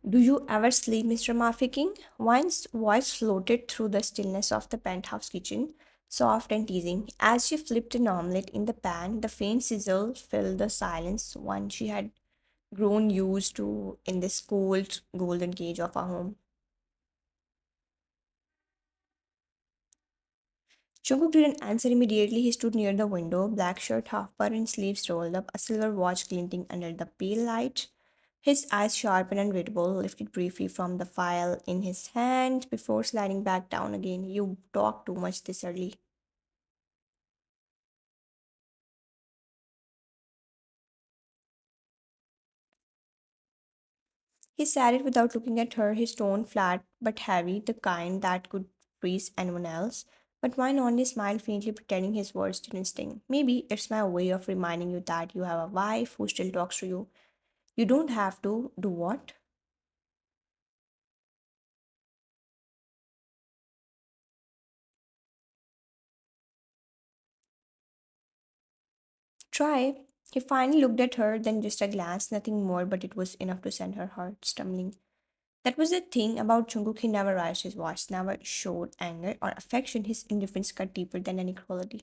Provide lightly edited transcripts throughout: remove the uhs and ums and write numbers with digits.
Do you ever sleep, Mr. Mafia King? Wine's voice floated through the stillness of the penthouse kitchen, soft and teasing. As she flipped an omelette in the pan, the faint sizzle filled the silence, one she had grown used to in this cold, golden cage of a home. Jungkook didn't answer immediately. He stood near the window, black shirt half buttoned, sleeves rolled up, a silver watch glinting under the pale light. His eyes sharp and unreadable, lifted briefly from the file in his hand before sliding back down again. You talk too much this early. He said it without looking at her, his tone flat but heavy, the kind that could freeze anyone else. But mine only smiled faintly, pretending his words didn't sting. Maybe it's my way of reminding you that you have a wife who still talks to you. You don't have to do what? Try. He finally looked at her, then just a glance, nothing more, but it was enough to send her heart stumbling. That was the thing about Jungkook. He never raised his voice, never showed anger or affection. His indifference cut deeper than any cruelty.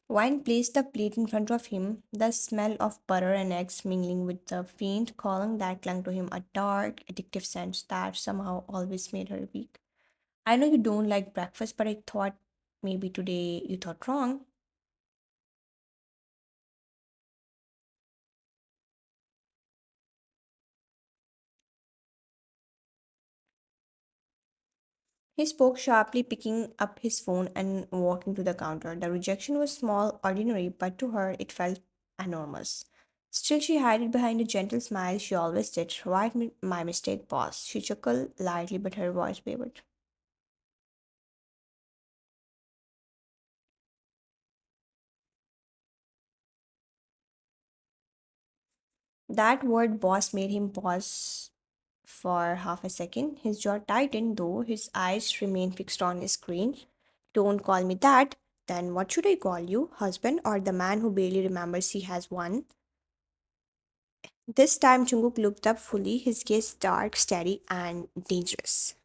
Wine placed the plate in front of him, the smell of butter and eggs mingling with the faint cologne that clung to him, a dark, addictive scent that somehow always made her weak. I know you don't like breakfast, but I thought maybe today you thought wrong. He spoke sharply, picking up his phone and walking to the counter. The rejection was small, ordinary, but to her it felt enormous. Still, she hid it behind a gentle smile she always did. Right, my mistake, boss. She chuckled lightly, but her voice wavered. That word boss made him pause for half a second. His jaw tightened, though his eyes remained fixed on his screen. Don't call me that. Then what should I call you? Husband or the man who barely remembers he has one? This time Jungkook looked up fully, his gaze dark, steady, and dangerous.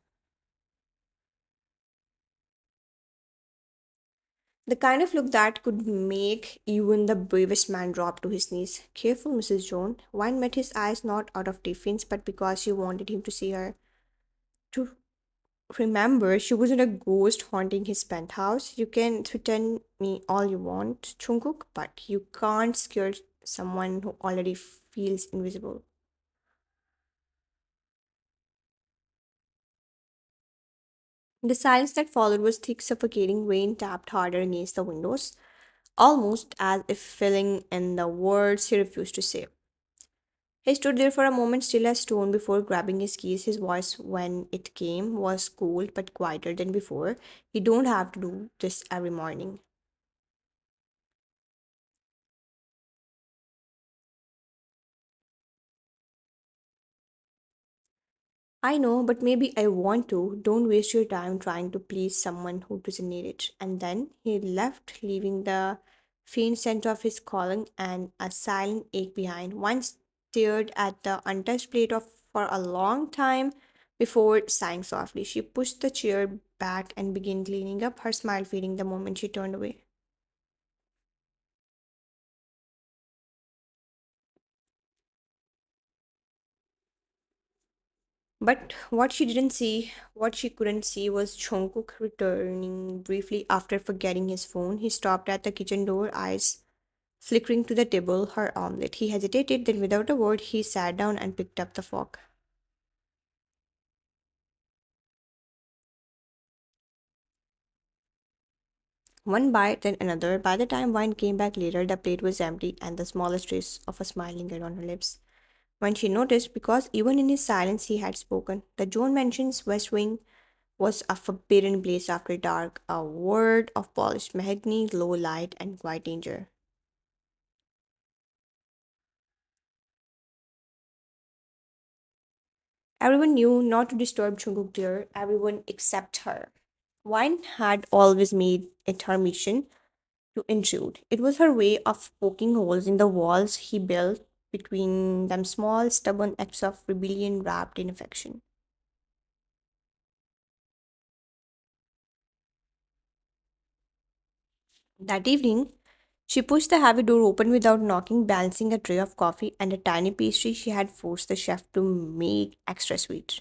The kind of look that could make even the bravest man drop to his knees. Careful, Mrs. Joan. Wine met his eyes not out of defense, but because she wanted him to see her. To remember, she wasn't a ghost haunting his penthouse. You can threaten me all you want, Jungkook, but you can't scare someone who already feels invisible. The silence that followed was thick, suffocating. Rain tapped harder against the windows, almost as if filling in the words he refused to say. He stood there for a moment, still as stone, before grabbing his keys. His voice, when it came, was cold but quieter than before. You don't have to do this every morning. I know, but maybe I want to. Don't waste your time trying to please someone who doesn't need it. And then he left, leaving the faint scent of his calling and a silent ache behind. One stared at the untouched plate of for a long time before sighing softly. She pushed the chair back and began cleaning up, her smile fading the moment she turned away. But what she didn't see, what she couldn't see was Jungkook returning briefly after forgetting his phone. He stopped at the kitchen door, eyes flickering to the table, her omelette. He hesitated, then without a word, he sat down and picked up the fork. One bite, then another. By the time wine came back later, the plate was empty and the smallest trace of a smile lingered on her lips. When she noticed, because even in his silence he had spoken, the Joan mentions West Wing was a forbidden place after dark, a world of polished mahogany, low light, and quiet danger. Everyone knew not to disturb Jungkook there, everyone except her. Wine had always made it her mission to intrude. It was her way of poking holes in the walls he built between them, small, stubborn acts of rebellion wrapped in affection. That evening, she pushed the heavy door open without knocking, balancing a tray of coffee and a tiny pastry she had forced the chef to make extra sweet.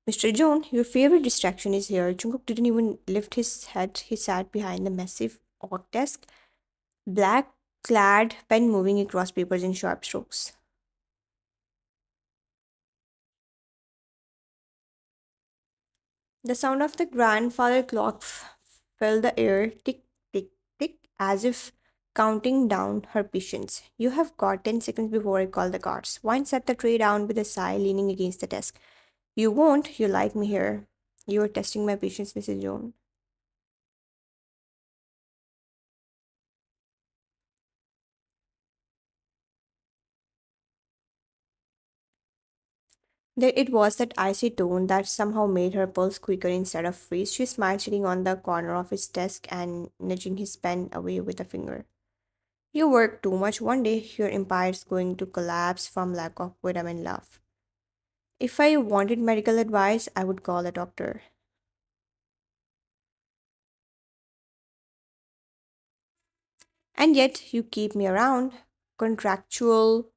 Mr. John, your favorite distraction is here. Jungkook didn't even lift his head. He sat behind the massive oak desk, black clad, pen moving across papers in sharp strokes. The sound of the grandfather clock filled the air, tick, tick, tick, as if counting down her patience. You have got 10 seconds before I call the guards. Wine set the tray down with a sigh, leaning against the desk. You won't, you like me here. You are testing my patience, Mrs. Jones. There it was, that icy tone that somehow made her pulse quicker instead of freeze. She smiled, sitting on the corner of his desk and nudging his pen away with a finger. You work too much. One day, your empire's going to collapse from lack of vitamin love. If I wanted medical advice, I would call a doctor. And yet, you keep me around. Contractual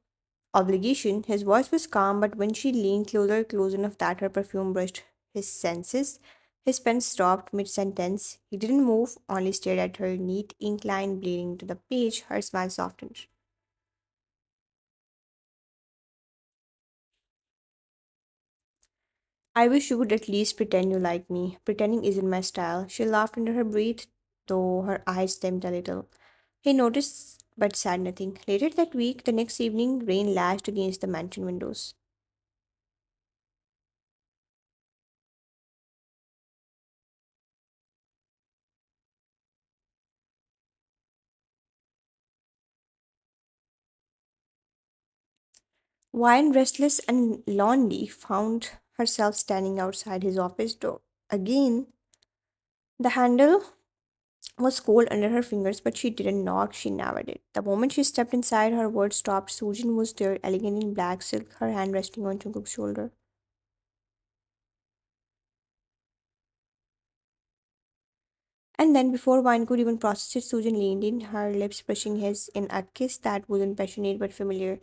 obligation. His voice was calm, but when she leaned closer, close enough that her perfume brushed his senses, his pen stopped mid sentence. He didn't move, only stared at her neat ink line bleeding to the page. Her smile softened. I wish you would at least pretend you like me. Pretending isn't my style. She laughed under her breath, though her eyes dimmed a little. He noticed but said nothing. Later that week, the next evening, rain lashed against the mansion windows. Wine, restless and lonely, found herself standing outside his office door. Again, the handle was cold under her fingers, but she didn't knock, she never did. The moment she stepped inside, her words stopped. Susan was there, elegant in black silk, her hand resting on Jungkook's shoulder. And then, before Wine could even process it, Susan leaned in, her lips brushing his in a kiss that wasn't passionate but familiar.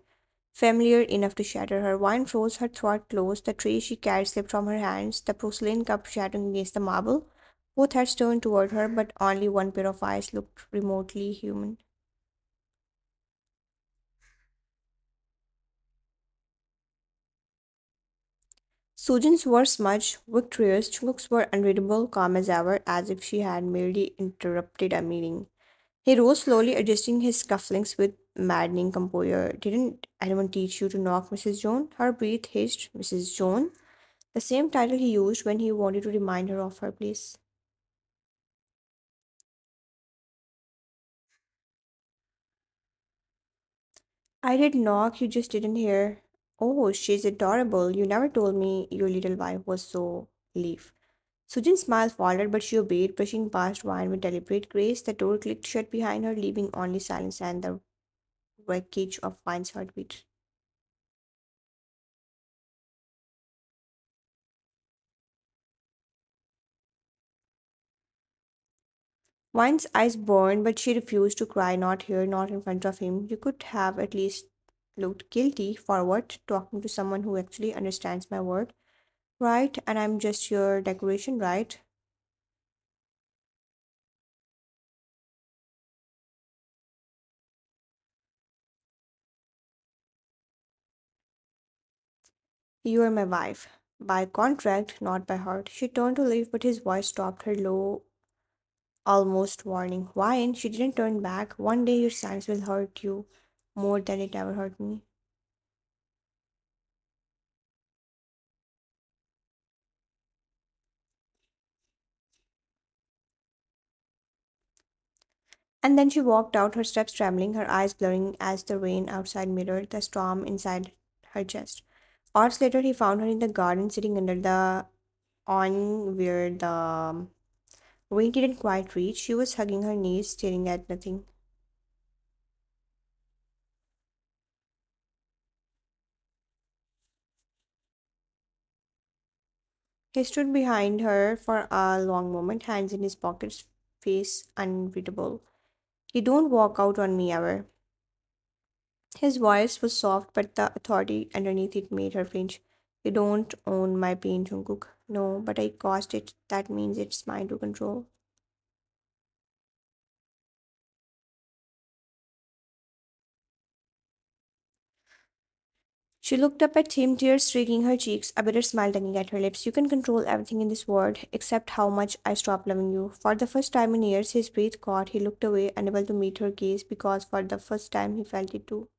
Familiar enough to shatter her. Wine froze, her throat closed, the tray she carried slipped from her hands, the porcelain cup shattering against the marble. Both heads turned toward her, but only one pair of eyes looked remotely human. Susan's were smudged, victorious, Chunguk's were unreadable, calm as ever, as if she had merely interrupted a meeting. He rose slowly, adjusting his cufflinks with maddening composure. Didn't anyone teach you to knock, Mrs. Joan? Her breath hissed. Mrs. Joan? The same title he used when he wanted to remind her of her place. I did knock, you just didn't hear. Oh, she's adorable. You never told me your little wife was so leaf. Sujan's smile faltered, but she obeyed, brushing past Wine with deliberate grace. The door clicked shut behind her, leaving only silence and the wreckage of Wine's heartbeat. Wine's eyes burned, but she refused to cry, not here, not in front of him. You could have at least looked guilty for what? Talking to someone who actually understands my word, right? And I'm just your decoration, right? You are my wife. By contract, not by heart. She turned to leave, but his voice stopped her low, almost warning. Wine, she didn't turn back. One day your silence will hurt you more than it ever hurt me. And then she walked out, her steps trembling, her eyes blurring as the rain outside mirrored the storm inside her chest. Hours later, he found her in the garden, sitting under the awning where the Rain didn't quite reach. She was hugging her knees, staring at nothing. He stood behind her for a long moment, hands in his pockets, face unreadable. You don't walk out on me ever. His voice was soft, but the authority underneath it made her flinch. You don't own my pain, Jungkook. No, but I caused it. That means it's mine to control. She looked up at him, tears streaking her cheeks, a bitter smile tugging at her lips. You can control everything in this world, except how much I stop loving you. For the first time in years, his breath caught. He looked away, unable to meet her gaze, because for the first time he felt it too.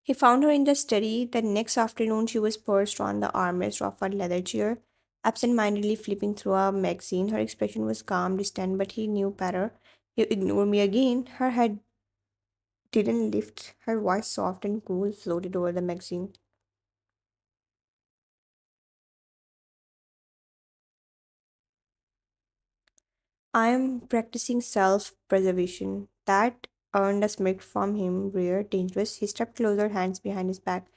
He found her in the study. The next afternoon, she was perched on the armrest of a leather chair, absent mindedly flipping through a magazine. Her expression was calm, distant, but he knew better. You ignore me again. Her head didn't lift. Her voice, soft and cool, floated over the magazine. I am practicing self preservation. That earned a smirk from him, rare, dangerous. He stepped closer, hands behind his back.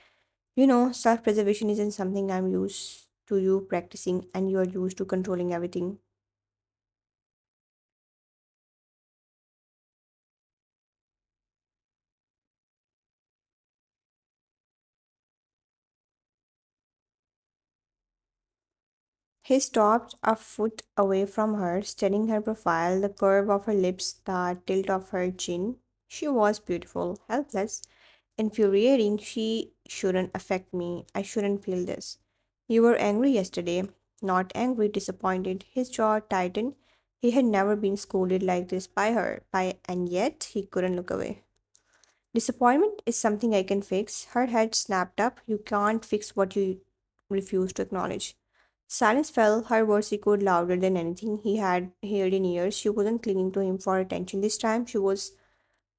You know, self preservation isn't something I'm used to you practicing, and you are used to controlling everything. He stopped a foot away from her, studying her profile, the curve of her lips, the tilt of her chin. She was beautiful, helpless, infuriating. She shouldn't affect me. I shouldn't feel this. You were angry yesterday. Not angry, disappointed. His jaw tightened. He had never been scolded like this by her, and yet he couldn't look away. Disappointment is something I can fix. Her head snapped up. You can't fix what you refuse to acknowledge. Silence fell. Her words echoed louder than anything he had heard in years. She wasn't clinging to him for attention this time. She was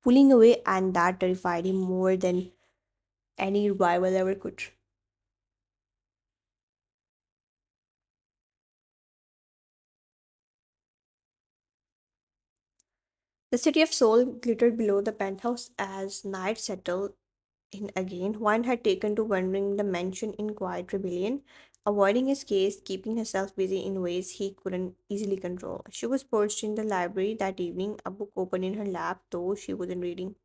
pulling away, and that terrified him more than any rival ever could. The city of Seoul glittered below the penthouse as night settled in again. One had taken to wandering the mansion in quiet rebellion, avoiding his gaze, keeping herself busy in ways he couldn't easily control. She was perched in the library that evening, a book open in her lap, though she wasn't reading.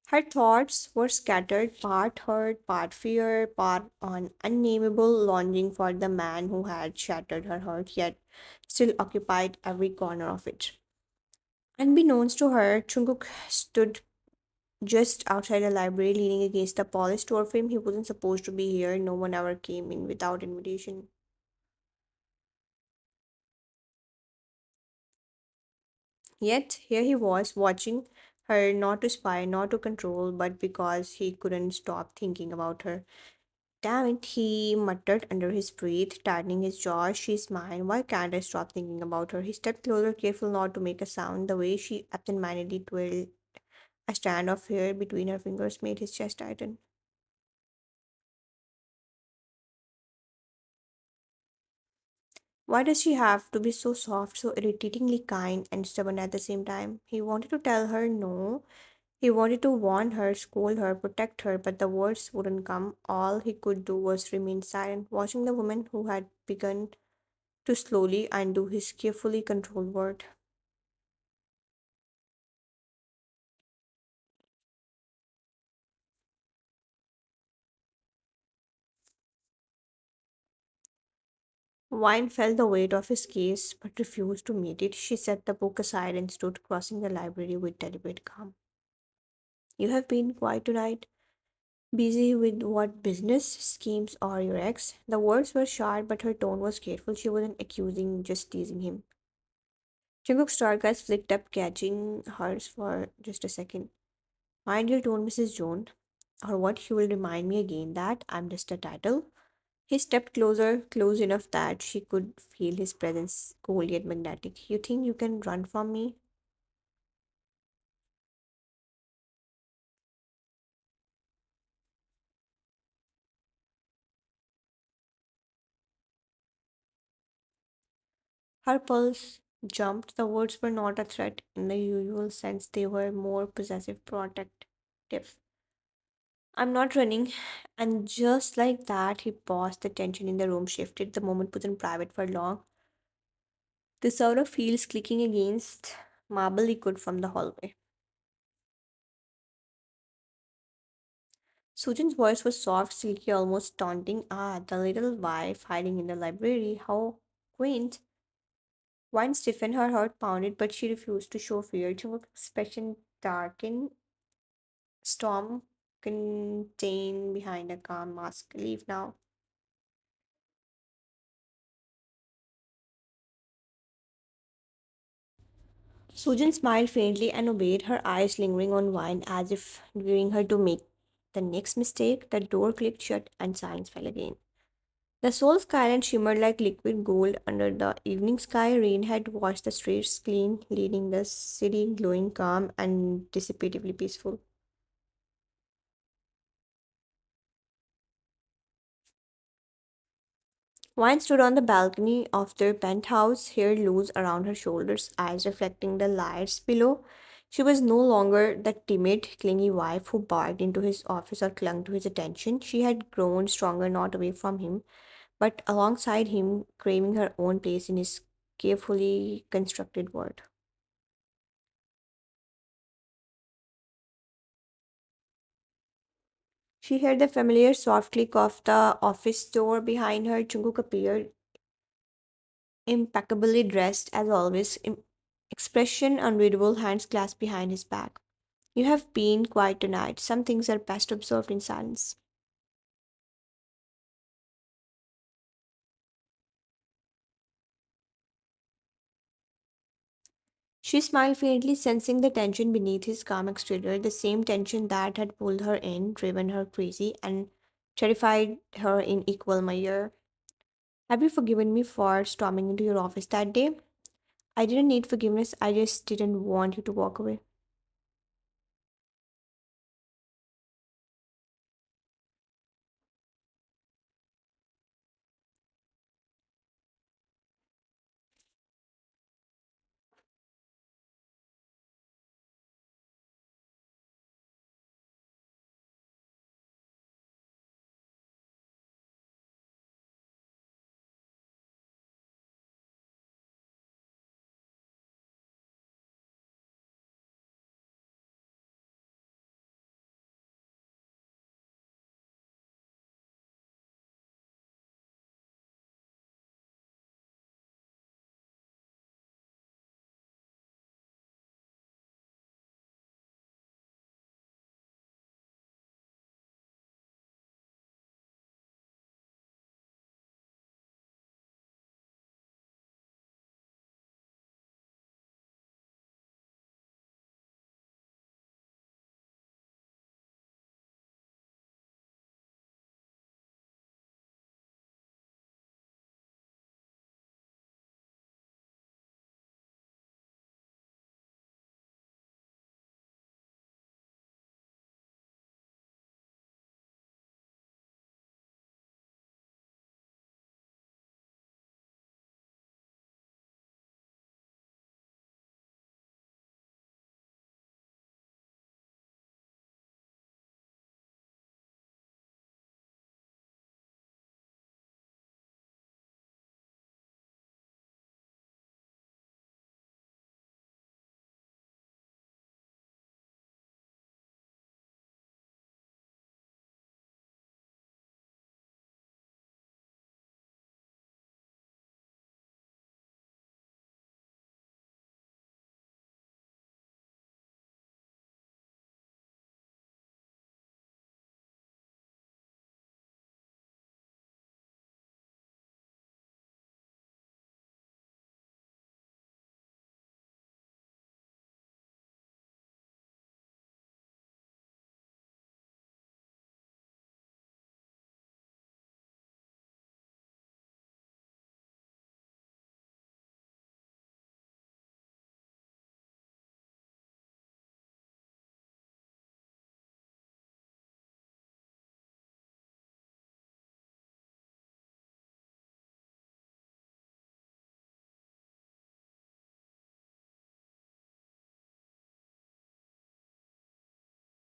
Her thoughts were scattered, part hurt, part fear, part on unnameable longing for the man who had shattered her heart, yet still occupied every corner of it. Unbeknownst to her, Chungkook stood just outside the library, leaning against the polished door frame. He wasn't supposed to be here. No one ever came in without invitation. Yet here he was, watching her, not to spy, not to control, but because he couldn't stop thinking about her. Damn it, he muttered under his breath, tightening his jaw. She's mine. Why can't I stop thinking about her? He stepped closer, careful not to make a sound. The way she absent-mindedly twirled a strand of hair between her fingers made his chest tighten. Why does she have to be so soft, so irritatingly kind and stubborn at the same time? He wanted to tell her no. He wanted to warn her, scold her, protect her, but the words wouldn't come. All he could do was remain silent, watching the woman who had begun to slowly undo his carefully controlled word. Wine felt the weight of his gaze, but refused to meet it. She set the book aside and stood crossing the library with deliberate calm. You have been quiet tonight. Busy with what business, schemes, or your ex? The words were sharp, but her tone was careful. She wasn't accusing, just teasing him. Jungkook's dark eyes flicked up, catching hers for just a second. My dear tone, Mrs. Joan, or what he will remind me again that I'm just a title. He stepped closer, close enough that she could feel his presence, cold yet magnetic. You think you can run from me? Her pulse jumped. The words were not a threat in the usual sense, they were more possessive, protective. I'm not running. And just like that, he paused. The tension in the room shifted. The moment wasn't private for long. The sound of heels clicking against marble echoed from the hallway. Sujan's voice was soft, silky, almost taunting. Ah, the little wife hiding in the library. How quaint. One stiffened, her heart pounded, but she refused to show fear. Jungkook's expression darkened, storm contained behind a calm mask. Leave now. Sujan smiled faintly and obeyed, her eyes lingering on wine as if daring her to make the next mistake. The door clicked shut and silence fell again. The soul skyline shimmered like liquid gold under the evening sky. Rain had washed the streets clean, leaving the city glowing calm and dissipatively peaceful. Wine stood on the balcony of their penthouse, hair loose around her shoulders, eyes reflecting the lights below. She was no longer the timid, clingy wife who barged into his office or clung to his attention. She had grown stronger, not away from him, but alongside him, craving her own place in his carefully constructed world. She heard the familiar soft click of the office door behind her. Jungkook appeared, impeccably dressed as always, expression unreadable, hands clasped behind his back. You have been quiet tonight. Some things are best observed in silence. She smiled faintly, sensing the tension beneath his calm exterior, the same tension that had pulled her in, driven her crazy, and terrified her in equal measure. Have you forgiven me for storming into your office that day? I didn't need forgiveness, I just didn't want you to walk away.